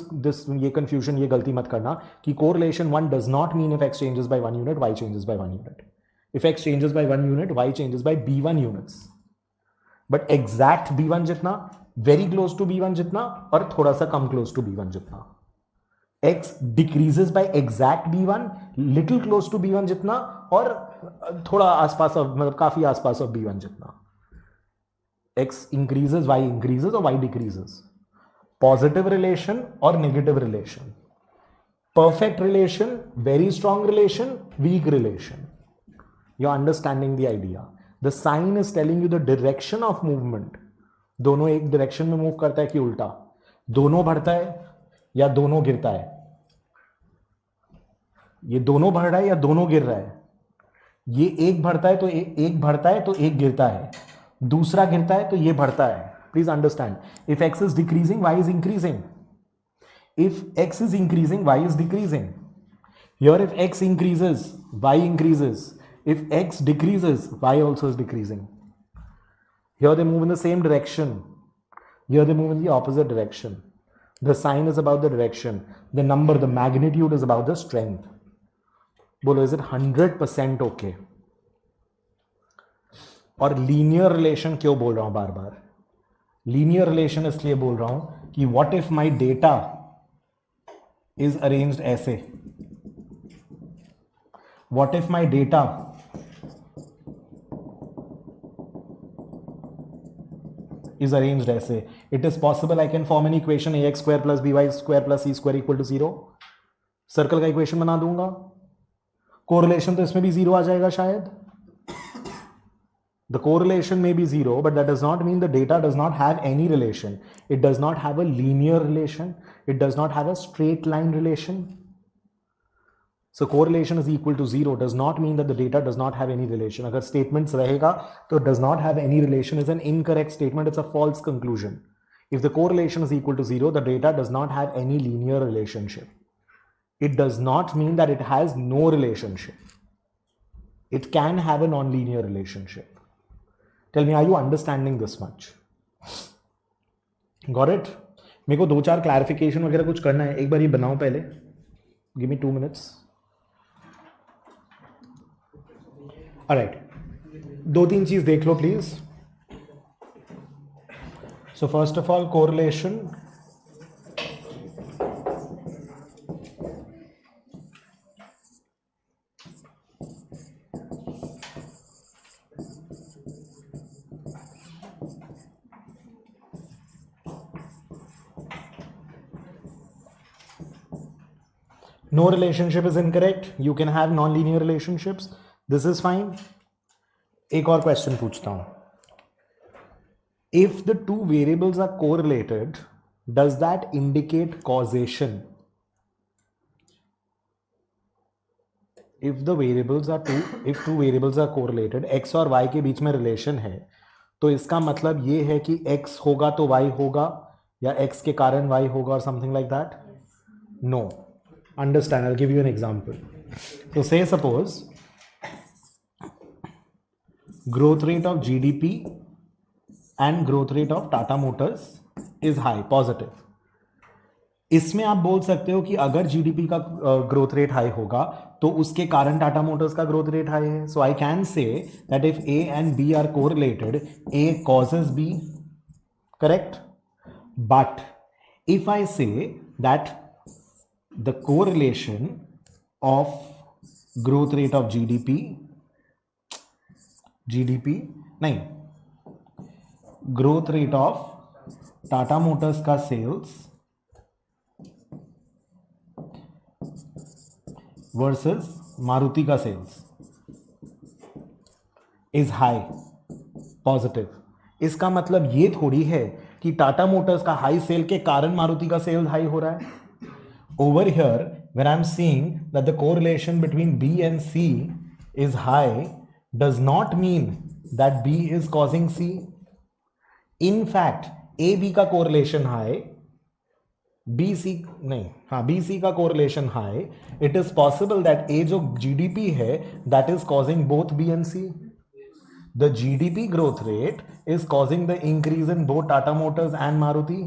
[SPEAKER 1] ये confusion, ये गलती मत करना कि correlation 1 does not mean if x changes by 1 unit, y changes by 1 unit. If x changes by 1 unit, y changes by b1 units. But exact b1 जितना, very close to b1 जितना, और थोड़ा सा कम close to b1 जितना. x decreases by exact b1, little close to b1 जितना, और थोड़ा आसपास, मतलब काफी आसपास of b1 जितना. x increases, y increases, और y decreases. Positive relation or negative relation, perfect relation, very strong relation, weak relation. You're understanding the idea. The sign is telling you the direction of movement. दोनों एक direction में move करता है कि उल्टा, दोनों बढ़ता है या दोनों गिरता है, ये दोनों बढ़ रहा है या दोनों गिर रहा है, ये एक बढ़ता है तो एक बढ़ता है तो एक गिरता है, दूसरा गिरता है तो ये बढ़ता है. Please understand, if x is decreasing, y is increasing. If x is increasing, y is decreasing. Here if x increases, y increases. If x decreases, y also is decreasing. Here they move in the same direction. Here they move in the opposite direction. The sign is about the direction. The number, the magnitude is about the strength. Bolo, is it 100% okay? और linear relation क्यों बोल रहा हूं बार बार? Linear relation इसलिए बोल रहा हूं कि what if my data is arranged ऐसे, what if my data is arranged ऐसे. It is possible I can form an equation ax square plus by square plus c square equal to 0. Circle का equation बना दूंगा. Correlation तो इसमें भी 0 आ जाएगा शायद. The correlation may be 0, but that does not mean the data does not have any relation. It does not have a linear relation. It does not have a straight line relation. So correlation is equal to 0 does not mean that the data does not have any relation. अगर statements रहेगा तो does not have any relation is an incorrect statement. It's a false conclusion. If the correlation is equal to 0, the data does not have any linear relationship. it does not mean that it has no relationship. It can have a non-linear relationship. Tell me, are you understanding this much? Got it? मेरे को 2-4 clarification वगैरह कुछ करना है, एक बार ये बनाओ पहले. Give me 2 minutes. ऑलराइट, 2-3 चीज देख लो please. So first of all correlation. No relationship is incorrect. You can have non-linear relationships. This is fine. एक और क्वेश्चन पूछता हूं. If the two variables are correlated, does that indicate causation? If two variables are correlated, x और y के बीच में relation है, तो इसका मतलब ये है कि x होगा तो y होगा, या x के कारण y होगा, और something like that? No. Understand, I'll give you an example. So say suppose growth rate of GDP and growth rate of Tata Motors is high, positive. इसमें आप बोल सकते हो कि अगर GDP का ग्रोथ रेट हाई होगा तो उसके कारण टाटा मोटर्स का ग्रोथ रेट हाई है. So I can say that if A and B are correlated, A causes B, correct? But if I say that the correlation of growth rate of growth rate of Tata Motors का sales versus Maruti का sales is high, positive. इसका मतलब ये थोड़ी है कि Tata Motors का high cell के कारण मारुति का सेल्स हाई हो रहा है. Over here, when I'm seeing that the correlation between B and C is high, does not mean that B is causing C. In fact, AB का correlation high, BC का correlation high. It is possible that A जो GDP है, that is causing both B and C. The GDP growth rate is causing the increase in both Tata Motors and Maruti.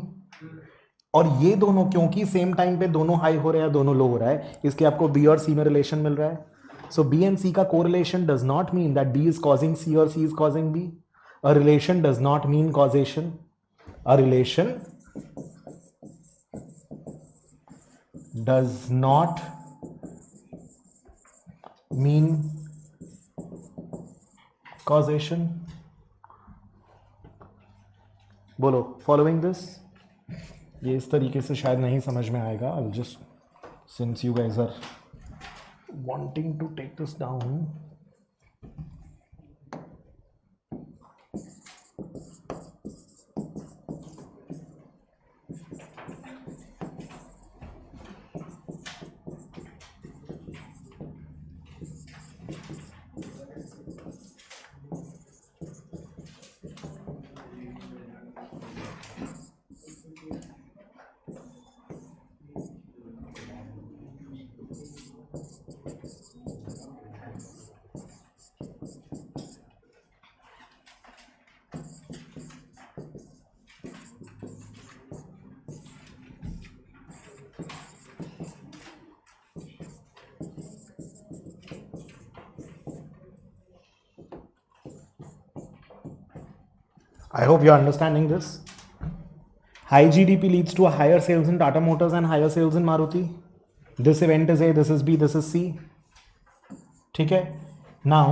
[SPEAKER 1] और ये दोनों क्योंकि same time पे दोनों high हो रहे हैं, दोनों लो हो रहा है, इसके आपको बी और सी में रिलेशन मिल रहा है. सो बी एंड सी का correlation does not mean that B is causing C और C is causing B. A relation does not mean causation. A relation does not mean causation. बोलो, फॉलोइंग दिस. ये इस तरीके से शायद नहीं समझ में आएगा. I will just, since you guys are wanting to take this down, I hope you're understanding this. High GDP leads to a higher sales in Tata Motors and higher sales in Maruti. This event is A, this is B, this is C. ठीक है. Now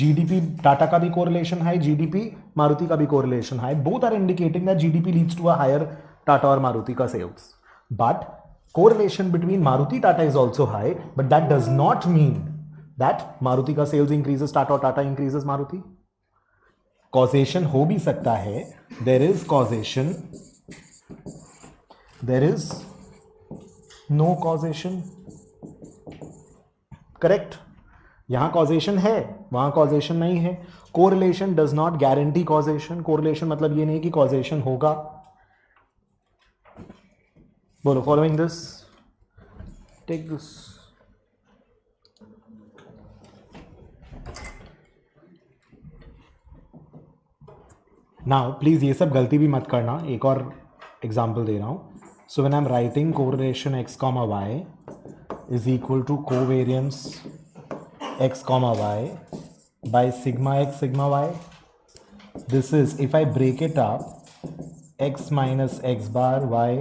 [SPEAKER 1] GDP Tata का भी correlation high, GDP Maruti का भी correlation high. Both are indicating that GDP leads to a higher Tata और Maruti का sales. But correlation between Maruti Tata is also high, but that does not mean that Maruti का sales increases Tata और Tata increases Maruti. Causation हो भी सकता है. There is causation, there is no causation. Correct. यहां causation है, वहां causation नहीं है. Correlation does not guarantee causation. Correlation मतलब ये नहीं कि कॉजेशन होगा. बोलो, following this. Take this. Now please ये सब गलती भी मत करना. एक और एग्जाम्पल दे रहा हूँ. So when I am writing correlation x comma y is equal to covariance x comma y by sigma x sigma y. This is, if I break it up, x minus x bar y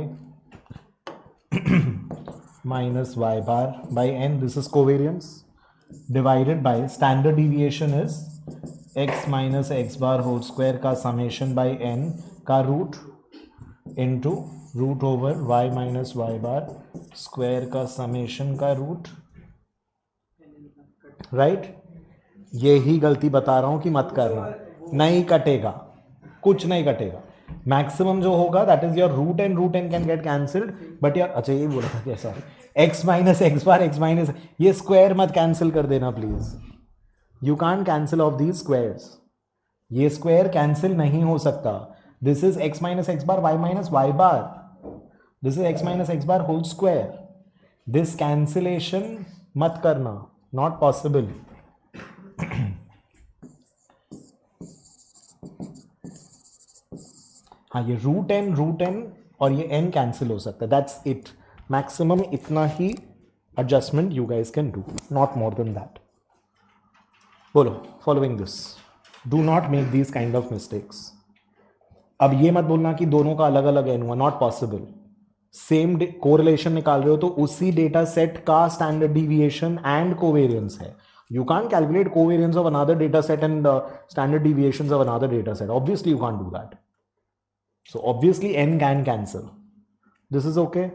[SPEAKER 1] minus y bar by n, this is covariance, divided by standard deviation is x minus x bar whole square का summation by n का root into root over y minus y bar square का summation का root. Right यही गलती बता रहा हूं कि मत करना. नहीं कटेगा, कुछ नहीं कटेगा. मैक्सिमम जो होगा that is your root and can get cancelled. But यार अच्छा ये बोला था क्या, sorry, x minus x bar x minus, ये स्क्वायर मत कैंसिल कर देना please. You can't cancel of these squares. ये स्क्वायर कैंसिल नहीं हो सकता. This is x minus x bar y minus Y bar. This is x minus x bar whole square. This cancellation मत करना. Not possible. हाँ ये root N और ये एन कैंसिल हो सकता है. That's it. मैक्सिमम इतना ही adjustment you guys can do, not more than that. बोलो, following this, do not make these kind of mistakes. अब ये मत बोलना कि दोनों का अलग अलग एन हुआ. Not possible. सेम कोरिलेशन निकाल रहे हो तो उसी डेटा सेट का स्टैंडर्ड डिविएशन एंड कोवेरियंस है. You can't calculate covariance of another data set and standard deviations of another data set. Obviously you can't do that. So obviously n can cancel. This is okay.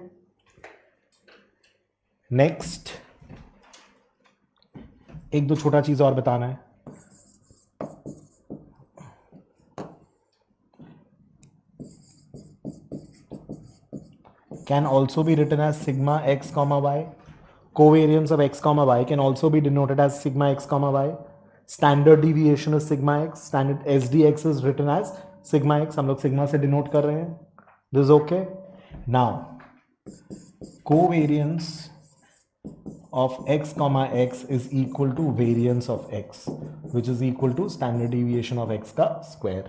[SPEAKER 1] Next एक दो छोटा चीज और बताना है. can also be written as sigma x comma y. Covariance of x comma y can also be denoted as sigma x comma y. Standard deviation is sigma x. Standard SDX is written as sigma x. हम लोग sigma से denote कर रहे हैं. This is okay. Now, covariance of x comma x is equal to variance of x, which is equal to standard deviation of x का square.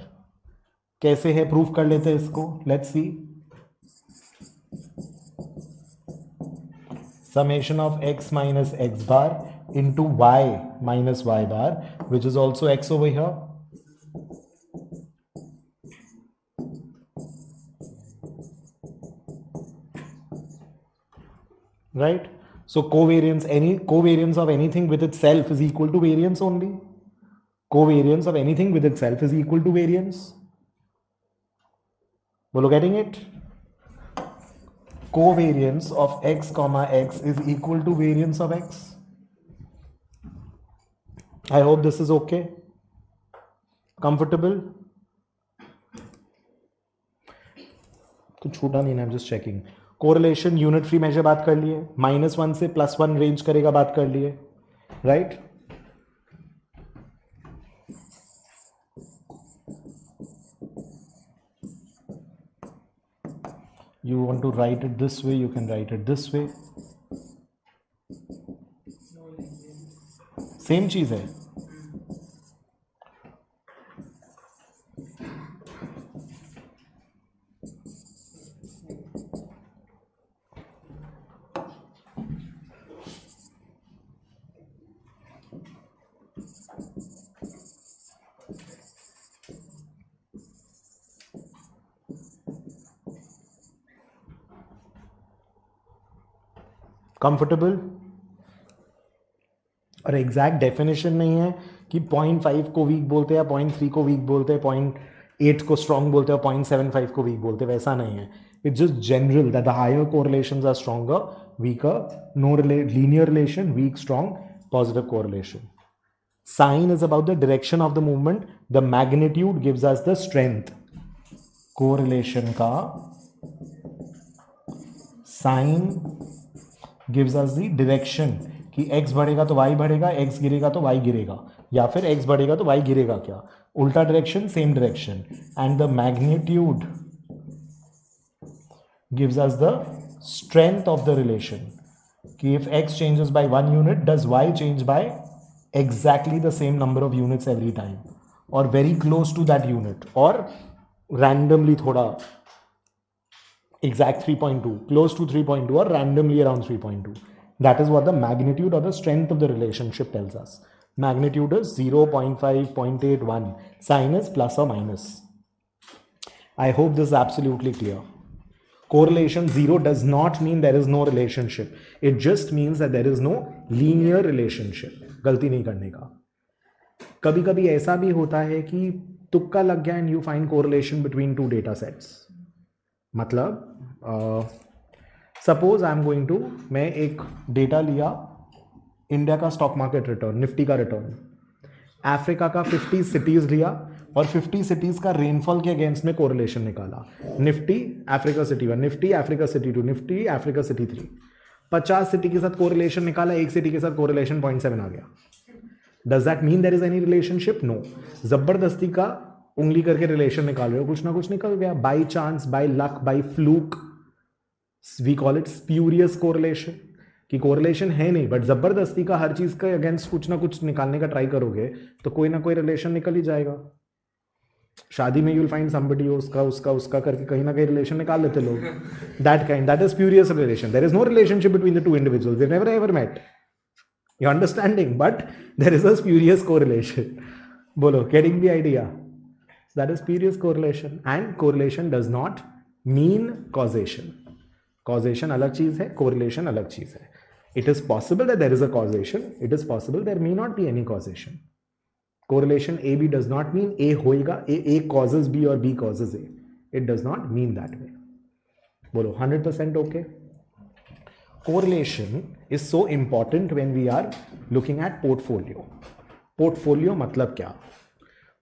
[SPEAKER 1] कैसे है, proof कर लेते हैं इसको. Let's see. Summation of x minus x bar into y minus y bar, which is also x over here. Right? So covariance of anything with itself is equal to variance only. Covariance of anything with itself is equal to variance. Well, getting it? Covariance of x comma x is equal to variance of x. I hope this is okay. Comfortable? कुछ छूटा नहीं ना, I'm just checking. Correlation unit free measure बात कर लिए. -1 से +1 range करेगा बात कर लिए. Right? You want to write it this way, you can write it this way. Same चीज है. कंफर्टेबल? और एग्जैक्ट डेफिनेशन नहीं है कि 0.5 को वीक बोलते हैं, 0.3 को वीक बोलते हैं, 0.8 को स्ट्रॉन्ग बोलते हैं, 0.75 को वीक बोलते हैं. वैसा नहीं है. It's just general that the higher correlations are stronger, weaker, no linear relation, weak, strong, positive correlation. Sign is about the direction of the movement. The magnitude gives us the strength. Correlation का sign gives us the direction कि x बढ़ेगा तो y बढ़ेगा, x गिरेगा तो y गिरेगा, या फिर x बढ़ेगा तो y गिरेगा. क्या उल्टा direction, same direction. And the magnitude gives us the strength of the relation. कि if x changes by 1 unit, does y change by exactly the same number of units every time, or very close to that unit, or randomly थोड़ा exact 3.2, close to 3.2, or randomly around 3.2. That is what the magnitude or the strength of the relationship tells us. Magnitude is 0, 0.5, 0.8, 1. Sign is plus or minus. I hope this is absolutely clear. Correlation 0 does not mean there is no relationship. It just means that there is no linear relationship. गलती नहीं करने का. कभी कभी ऐसा भी होता है कि तुक्का लग गया and you find correlation between two data sets. मतलब suppose I am going to, मैं एक डेटा लिया इंडिया का स्टॉक मार्केट रिटर्न, निफ्टी का रिटर्न, अफ्रीका का 50 सिटीज लिया और 50 सिटीज का रेनफॉल के अगेंस्ट में कोरिलेशन निकाला. Nifty Africa city 1, Nifty Africa city 2, Nifty Africa city 3. 50 city के साथ कोरिलेशन निकाला, एक सिटी के साथ कोरिलेशन 0.7 आ गया. Does that mean there is any relationship? No. जबरदस्ती का उंगली करके रिलेशन निकाल रहे हो, कुछ ना कुछ निकल गया. By chance, by luck, by fluke, we call it spurious correlation. कि कोरिलेशन है नहीं, बट जबरदस्ती का हर चीज के अगेंस्ट कुछ ना कुछ निकालने का ट्राई करोगे तो कोई ना कोई रिलेशन निकल ही जाएगा. शादी में यूल फाइंड समबडी, उसका करके कहीं ना कहीं रिलेशन निकाल लेते लोग. That is spurious relation. There is no relationship between the two individuals, they never ever met. You understanding? But there is a spurious correlation. बोलो, getting the idea? That is spurious correlation, and correlation does not mean causation. Causation अलग चीज है, correlation अलग चीज है. It is possible that there is a causation. It is possible there may not be any causation. Correlation A B does not mean A होएगा, A causes B or B causes A. It does not mean that way. बोलो 100% okay? Correlation is so important when we are looking at portfolio. Portfolio मतलब क्या?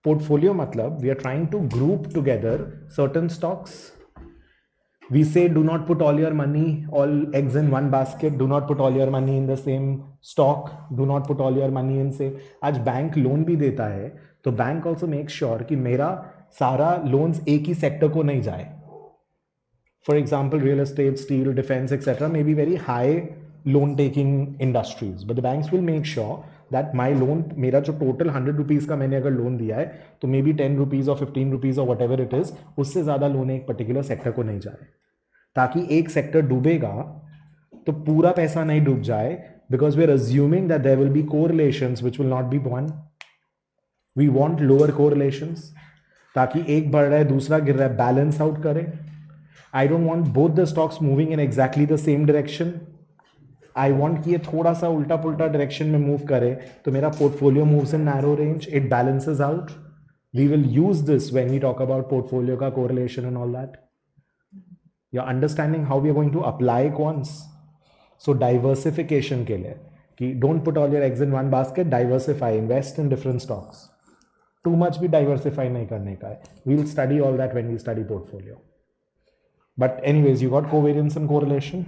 [SPEAKER 1] Portfolio matlab, we are trying to group together certain stocks. We say do not put all your money, all eggs in one basket. Do not put all your money in the same stock. Do not put all your money in say. आज bank loan भी देता है तो bank also make sure कि मेरा सारा loans एक ही sector को नहीं जाए. For example, real estate, steel, defense, etc. may be very high loan taking industries, but the banks will make sure that my loan, मेरा जो टोटल 100 रुपीज़ का मैंने अगर लोन दिया है तो मे बी 10 रुपीज़ और 15 रुपीज़ और वट एवर इट इज़, उससे ज़्यादा लोन एक पर्टिकुलर सेक्टर को नहीं जाए, ताकि एक सेक्टर डूबेगा तो पूरा पैसा नहीं डूब जाए. Because we are assuming that there will be correlations which will not be one. We want lower correlations, ताकि एक बढ़ रहा है दूसरा गिर रहा है, बैलेंस आउट करें. I don't want both the stocks moving in exactly the same direction. I want कि ये थोड़ा सा उल्टा पुल्टा डायरेक्शन में मूव करे तो मेरा portfolio moves in narrow range, it balances out. We will use this when we talk about portfolio का correlation and all that. You are understanding how we are going to apply quants. So diversification के लिए कि don't put all your eggs in one basket, diversify, invest in different stocks. Too much भी diversify नहीं करने का है. We will study all that when we study portfolio. But anyways, you got covariance and correlation.